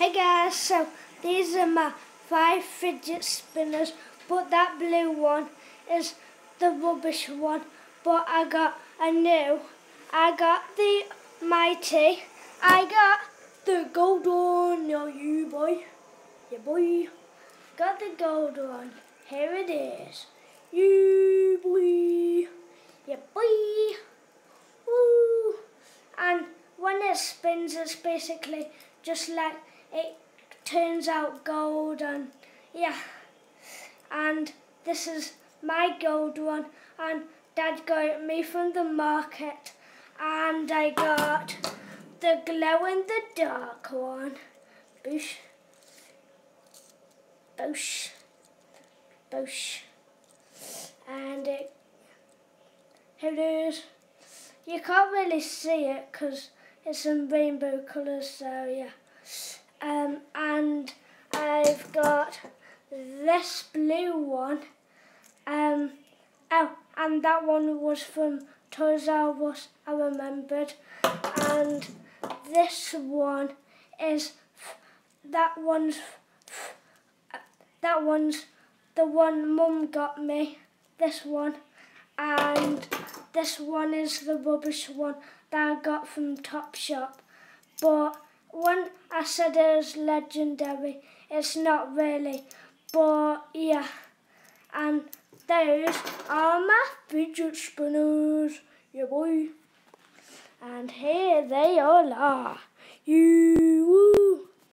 Hey guys, so these are my 5 fidget spinners, but that blue one is the rubbish one. But I got a new, I got the mighty, I got the gold one. Now you boy, yeah boy, got the gold one. Here it is, you boy, yeah boy. Woo! And when it spins, it's basically just like it turns out gold, and yeah. And this is my gold one, and Dad got it me from the market, and I got the glow in the dark one. Boosh, boosh, boosh, and here it is. You can't really see it because it's in rainbow colours, so yeah. And I've got this blue one. Oh, and that one was from Toys R Us, I remembered. And this one is, that one's the one Mum got me, this one. And this one is the rubbish one that I got from Topshop. But when I said it was legendary, it's not really. But yeah, and those are my fidget spinners, yeah boy. And here they all are. You.